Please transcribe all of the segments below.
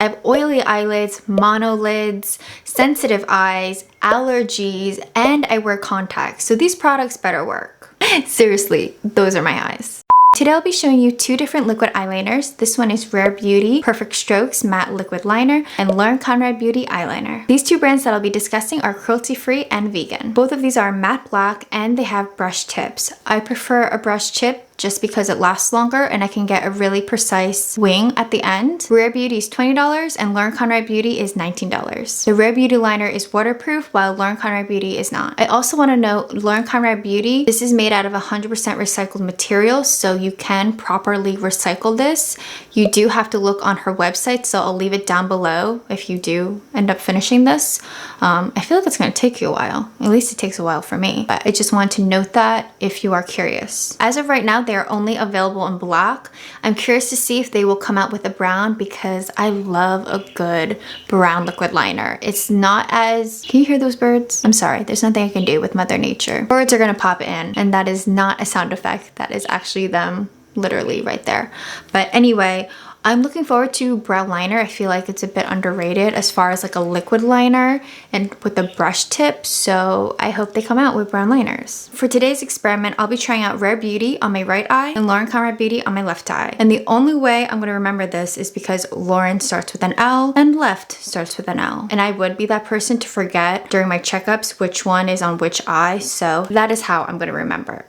I have oily eyelids, monolids, sensitive eyes, allergies, and I wear contacts. So these products better work. Seriously, those are my eyes. Today I'll be showing you two different liquid eyeliners. This one is Rare Beauty Perfect Strokes Matte Liquid Liner and Lauren Conrad Beauty Eyeliner. These two brands that I'll be discussing are cruelty-free and vegan. Both of these are matte black and they have brush tips. I prefer a brush tip just because it lasts longer and I can get a really precise wing at the end. Rare Beauty is $20 and Lauren Conrad Beauty is $19. The Rare Beauty liner is waterproof while Lauren Conrad Beauty is not. I also want to note Lauren Conrad Beauty, this is made out of 100% recycled material, so you can properly recycle this. You do have to look on her website, so I'll leave it down below if you do end up finishing this. I feel like it's going to take you a while. At least it takes a while for me. But I just wanted to note that if you are curious. As of right now, they are only available in black. I'm curious to see if they will come out with a brown because I love a good brown liquid liner. It's not as... Can you hear those birds? I'm sorry, there's nothing I can do with Mother Nature. Birds are gonna pop in and that is not a sound effect. That is actually them literally right there. But anyway, I'm looking forward to brown liner. I feel like it's a bit underrated as far as like a liquid liner and with a brush tip. So I hope they come out with brown liners. For today's experiment, I'll be trying out Rare Beauty on my right eye and Lauren Conrad Beauty on my left eye. And the only way I'm going to remember this is because Lauren starts with an L and left starts with an L. And I would be that person to forget during my checkups which one is on which eye. So that is how I'm going to remember.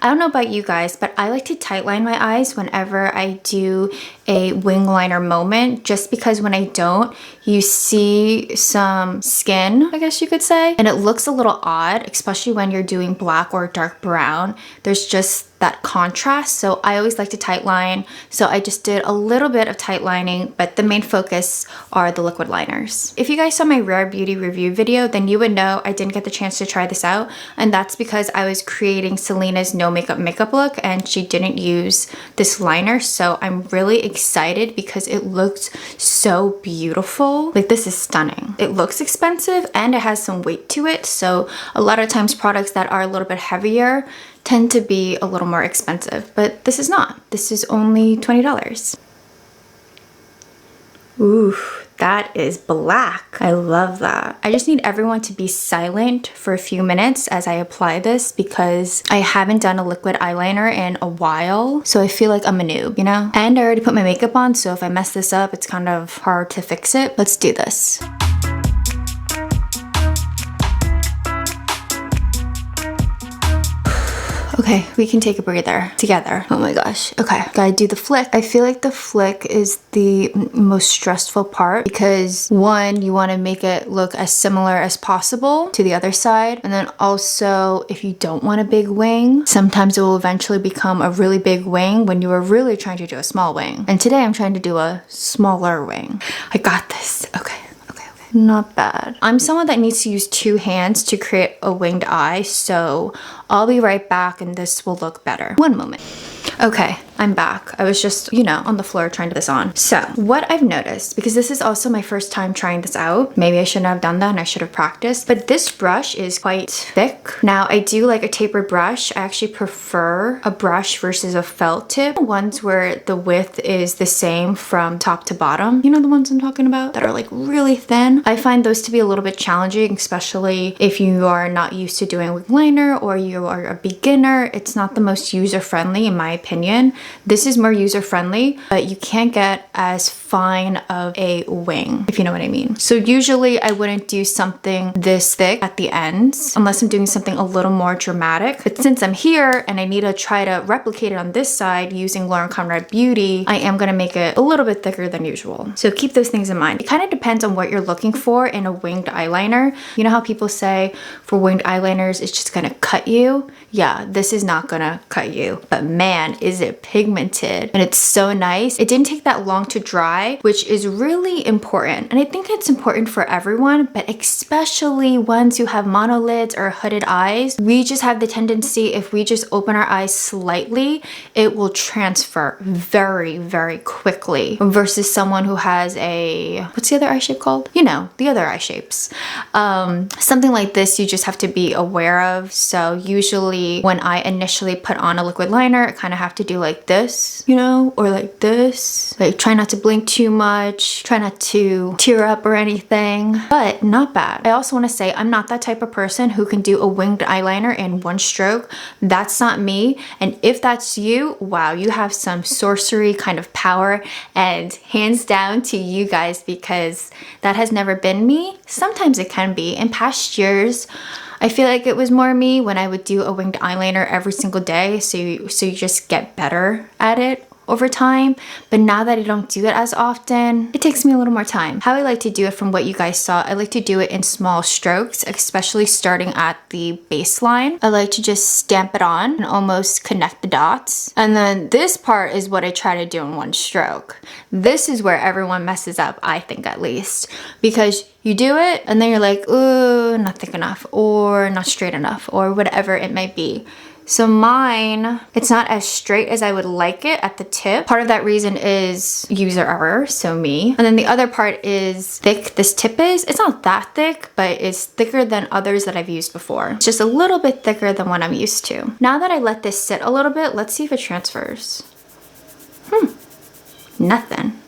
I don't know about you guys, but I like to tightline my eyes whenever I do a wing liner moment, just because when I don't, you see some skin, I guess you could say, and it looks a little odd, especially when you're doing black or dark brown. There's just that contrast, so I always like to tightline. So I just did a little bit of tightlining, but the main focus are the liquid liners. If you guys saw my Rare Beauty review video, then you would know I didn't get the chance to try this out, and that's because I was creating Selena's no makeup look and she didn't use this liner. So I'm really excited because it looks so beautiful. Like, this is stunning. It looks expensive and it has some weight to it, so a lot of times products that are a little bit heavier tend to be a little more expensive, but this is not. This is only $20. Ooh, that is black. I love that. I just need everyone to be silent for a few minutes as I apply this because I haven't done a liquid eyeliner in a while, so I feel like I'm a noob, you know? And I already put my makeup on, so if I mess this up, it's kind of hard to fix it. Let's do this. Okay, we can take a breather together. Oh my gosh. Okay, gotta do the flick. I feel like the flick is the most stressful part because one, you want to make it look as similar as possible to the other side. And then also, if you don't want a big wing, sometimes it will eventually become a really big wing when you are really trying to do a small wing. And today I'm trying to do a smaller wing. I got this. Okay. Not bad. I'm someone that needs to use two hands to create a winged eye, so I'll be right back and this will look better. One moment. Okay, I'm back. I was just, you know, on the floor trying to put this on. So what I've noticed, because this is also my first time trying this out, maybe I shouldn't have done that and I should have practiced, but this brush is quite thick. Now I do like a tapered brush. I actually prefer a brush versus a felt tip. Ones where the width is the same from top to bottom. You know the ones I'm talking about that are like really thin? I find those to be a little bit challenging, especially if you are not used to doing wing liner or you are a beginner. It's not the most user-friendly in my opinion. This is more user-friendly, but you can't get as fine of a wing, if you know what I mean. So usually I wouldn't do something this thick at the ends unless I'm doing something a little more dramatic. But since I'm here and I need to try to replicate it on this side using Lauren Conrad Beauty, I am gonna make it a little bit thicker than usual. So keep those things in mind. It kind of depends on what you're looking for in a winged eyeliner. You know how people say for winged eyeliners, it's just gonna cut you? Yeah, this is not gonna cut you, but man, is it pigmented and it's so nice. It didn't take that long to dry, which is really important. And I think it's important for everyone, but especially ones who have monolids or hooded eyes. We just have the tendency, if we just open our eyes slightly, it will transfer very, very quickly versus someone who has a, what's the other eye shape called? You know, the other eye shapes. Something like this, you just have to be aware of. So usually when I initially put on a liquid liner, I kind of have to do like like this, you know, or like this. Like try not to blink too much, try not to tear up or anything, but not bad. I also want to say I'm not that type of person who can do a winged eyeliner in one stroke. That's not me. And if that's you, wow, you have some sorcery kind of power, and hands down to you guys, because that has never been me. Sometimes it can be. In past years, I feel like it was more me when I would do a winged eyeliner every single day, so you just get better at it over time. But now that I don't do it as often, it takes me a little more time. How I like to do it, from what you guys saw, I like to do it in small strokes, especially starting at the baseline. I like to just stamp it on and almost connect the dots. And then this part is what I try to do in one stroke. This is where everyone messes up, I think, at least, because you do it and then you're like, ooh, not thick enough, or not straight enough, or whatever it might be. So mine, it's not as straight as I would like it at the tip. Part of that reason is user error, so me. And then the other part is thick this tip is. It's not that thick, but it's thicker than others that I've used before. It's just a little bit thicker than what I'm used to. Now that I let this sit a little bit, let's see if it transfers. Nothing.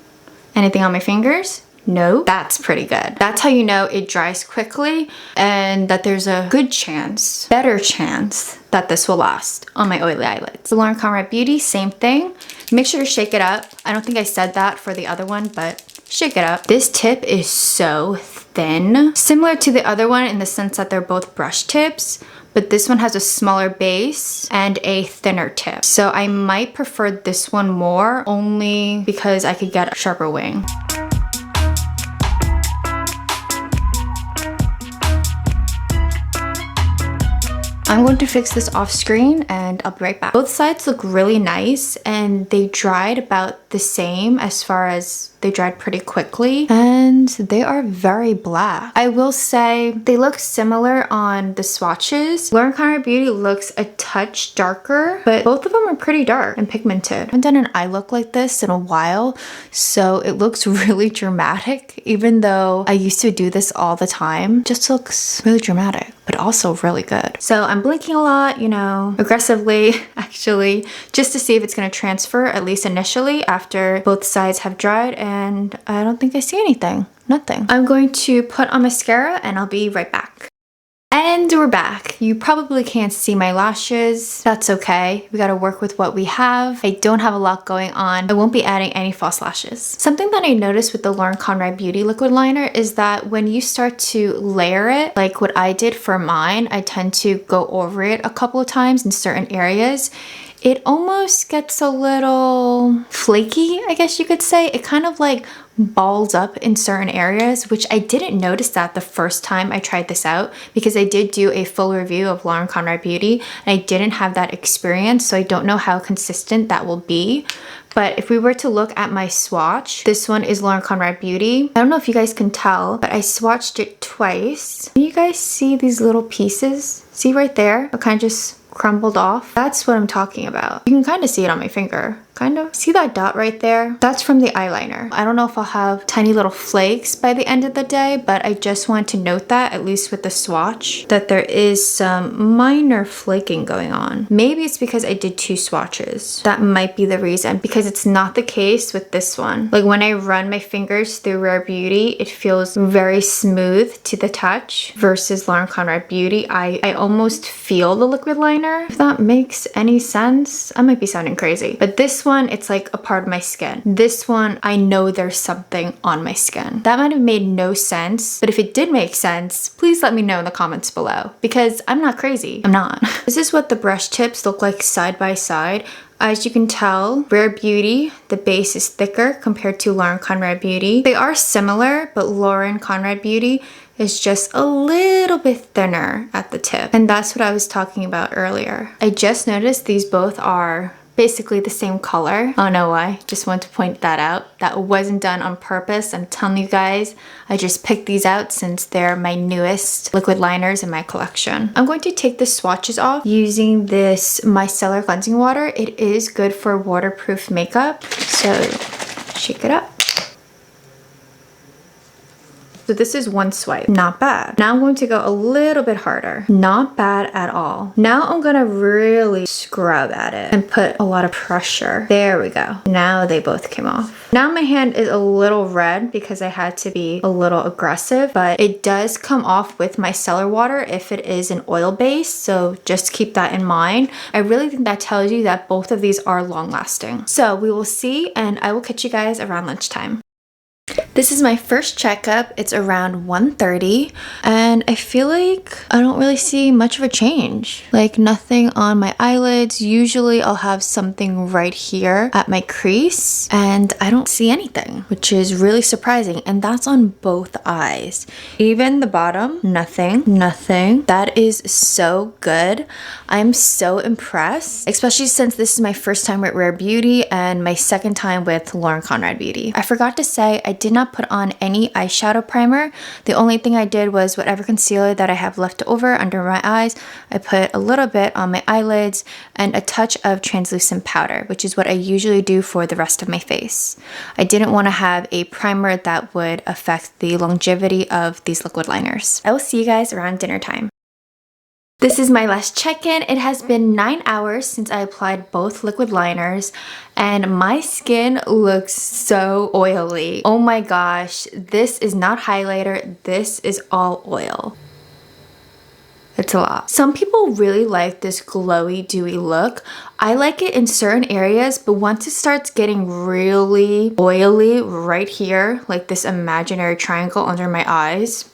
Anything on my fingers? No. That's pretty good. That's how you know it dries quickly and that there's a good chance, better chance, that this will last on my oily eyelids. The Lauren Conrad Beauty, same thing. Make sure to shake it up. I don't think I said that for the other one, but shake it up. This tip is so thin. Similar to the other one in the sense that they're both brush tips, but this one has a smaller base and a thinner tip. So I might prefer this one more, only because I could get a sharper wing. I'm going to fix this off screen and I'll be right back. Both sides look really nice and they dried about the same, as far as they dried pretty quickly, and they are very black. I will say they look similar on the swatches. Lauren Conrad Beauty looks a touch darker, but both of them are pretty dark and pigmented. I haven't done an eye look like this in a while, so it looks really dramatic. Even though I used to do this all the time, it just looks really dramatic, but also really good. So I'm blinking a lot, you know, aggressively actually, just to see if it's gonna transfer, at least initially, after both sides have dried, and I don't think I see anything. Nothing. I'm going to put on mascara and I'll be right back. And we're back. You probably can't see my lashes. That's okay. We gotta work with what we have. I don't have a lot going on. I won't be adding any false lashes. Something that I noticed with the Lauren Conrad Beauty liquid liner is that when you start to layer it, like what I did for mine, I tend to go over it a couple of times in certain areas. It almost gets a little flaky, I guess you could say. It kind of like balls up in certain areas, which I didn't notice that the first time I tried this out, because I did do a full review of Lauren Conrad Beauty and I didn't have that experience, so I don't know how consistent that will be. But if we were to look at my swatch, this one is Lauren Conrad Beauty. I don't know if you guys can tell, but I swatched it twice. Can you guys see these little pieces? See right there? It kind of just crumbled off. That's what I'm talking about. You can kind of see it on my finger. Kind of. See that dot right there? That's from the eyeliner. I don't know if I'll have tiny little flakes by the end of the day, but I just want to note that, at least with the swatch, that there is some minor flaking going on. Maybe it's because I did 2 swatches. That might be the reason, because it's not the case with this one. Like when I run my fingers through Rare Beauty, it feels very smooth to the touch, versus Lauren Conrad Beauty. I almost feel the liquid liner, if that makes any sense. I might be sounding crazy, but this one, it's like a part of my skin. This one, I know there's something on my skin. That might have made no sense, but if it did make sense, please let me know in the comments below, because I'm not crazy. I'm not. This is what the brush tips look like side by side. As you can tell, Rare Beauty, the base is thicker compared to Lauren Conrad Beauty. They are similar, but Lauren Conrad Beauty is just a little bit thinner at the tip. And that's what I was talking about earlier. I just noticed these both are basically the same color. I don't know why, just want to point that out. That wasn't done on purpose. I'm telling you guys, I just picked these out since they're my newest liquid liners in my collection. I'm going to take the swatches off using this micellar cleansing water. It is good for waterproof makeup, so shake it up. So this is one swipe. Not bad. Now I'm going to go a little bit harder. Not bad at all. Now I'm gonna really scrub at it and put a lot of pressure. There we go. Now they both came off. Now my hand is a little red because I had to be a little aggressive, but it does come off with my micellar water if it is an oil base, so just keep that in mind. I really think that tells you that both of these are long lasting. So we will see, and I will catch you guys around lunchtime. This is my first checkup. It's around 1:30 and I feel like I don't really see much of a change. Like nothing on my eyelids. Usually I'll have something right here at my crease and I don't see anything, which is really surprising, and that's on both eyes. Even the bottom, nothing. That is so good. I'm so impressed, especially since this is my first time with Rare Beauty and my second time with Lauren Conrad Beauty. I forgot to say I did not put on any eyeshadow primer. The only thing I did was whatever concealer that I have left over under my eyes, I put a little bit on my eyelids and a touch of translucent powder, which is what I usually do for the rest of my face. I didn't want to have a primer that would affect the longevity of these liquid liners. I will see you guys around dinner time. This is my last check-in. It has been 9 hours since I applied both liquid liners and my skin looks so oily. Oh my gosh, this is not highlighter, this is all oil. It's a lot. Some people really like this glowy, dewy look. I like it in certain areas, but once it starts getting really oily right here, like this imaginary triangle under my eyes,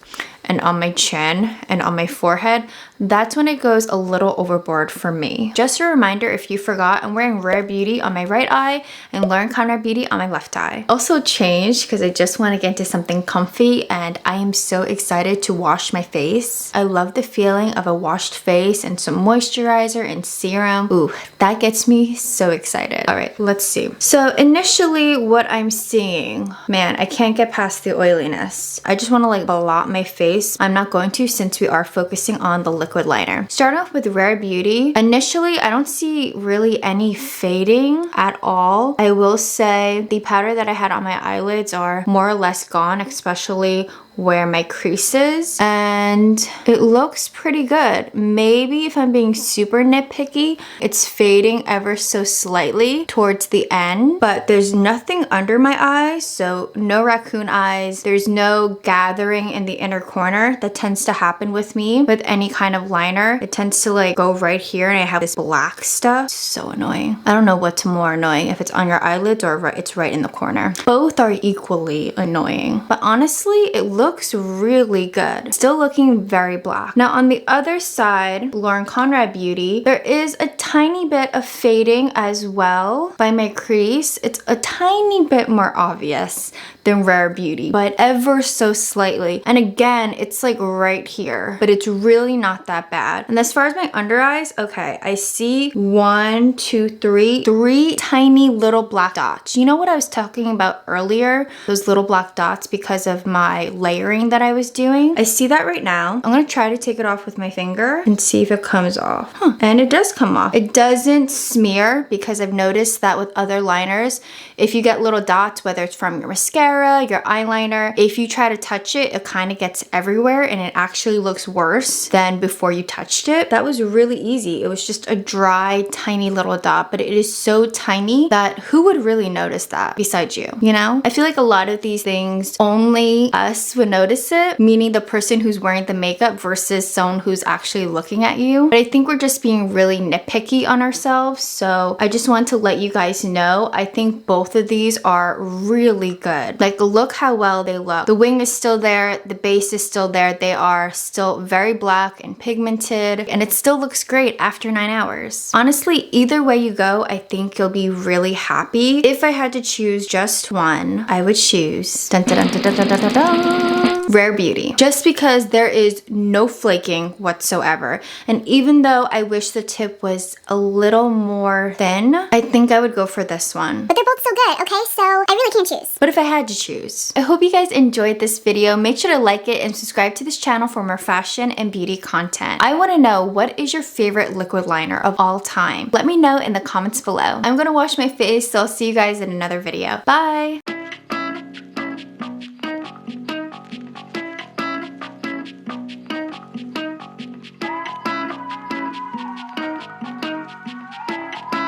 and on my chin and on my forehead, that's when it goes a little overboard for me. Just a reminder, if you forgot, I'm wearing Rare Beauty on my right eye and Lauren Conrad Beauty on my left eye. Also changed because I just want to get into something comfy and I am so excited to wash my face. I love the feeling of a washed face and some moisturizer and serum. Ooh, that gets me so excited. All right, let's see. So initially what I'm seeing, man, I can't get past the oiliness. I just want to like blot my face. I'm not going to since we are focusing on the liquid liner. Start off with Rare Beauty. Initially, I don't see really any fading at all. I will say the powder that I had on my eyelids are more or less gone, especially where my crease is, and it looks pretty good. Maybe if I'm being super nitpicky, it's fading ever so slightly towards the end, but there's nothing under my eyes, so no raccoon eyes. There's no gathering in the inner corner that tends to happen with me with any kind of liner. It tends to like go right here and I have this black stuff. It's so annoying. I don't know what's more annoying, if it's on your eyelids or it's right in the corner. Both are equally annoying, but honestly, it looks really good. Still looking very black. Now on the other side, Lauren Conrad Beauty, there is a tiny bit of fading as well by my crease. It's a tiny bit more obvious than Rare Beauty, but ever so slightly. And again, it's like right here, but it's really not that bad. And as far as my under eyes, okay, I see 1, 2, 3, 3 tiny little black dots. You know what I was talking about earlier? Those little black dots because of my layering that I was doing. I see that right now. I'm gonna try to take it off with my finger and see if it comes off. And it does come off. It doesn't smear because I've noticed that with other liners, if you get little dots, whether it's from your mascara, your eyeliner, if you try to touch it, it kind of gets everywhere and it actually looks worse than before you touched it. That was really easy. It was just a dry, tiny little dot, but it is so tiny that who would really notice that besides you, you know? I feel like a lot of these things, only us would notice it, meaning the person who's wearing the makeup versus someone who's actually looking at you. But I think we're just being really nitpicky on ourselves. So I just want to let you guys know, I think both of these are really good. Like look how well they look. The wing is still there, the base is still there. They are still very black and pigmented and it still looks great after 9 hours. Honestly, either way you go, I think you'll be really happy. If I had to choose just one, I would choose dun, dun, dun, dun, dun, dun, dun, dun, Rare Beauty, just because there is no flaking whatsoever. And even though I wish the tip was a little more thin, I think I would go for this one. But they're both so good, okay? So I really can't choose. But if I had to choose. I hope you guys enjoyed this video. Make sure to like it and subscribe to this channel for more fashion and beauty content. I want to know, what is your favorite liquid liner of all time? Let me know in the comments below. I'm gonna wash my face, so I'll see you guys in another video. Bye!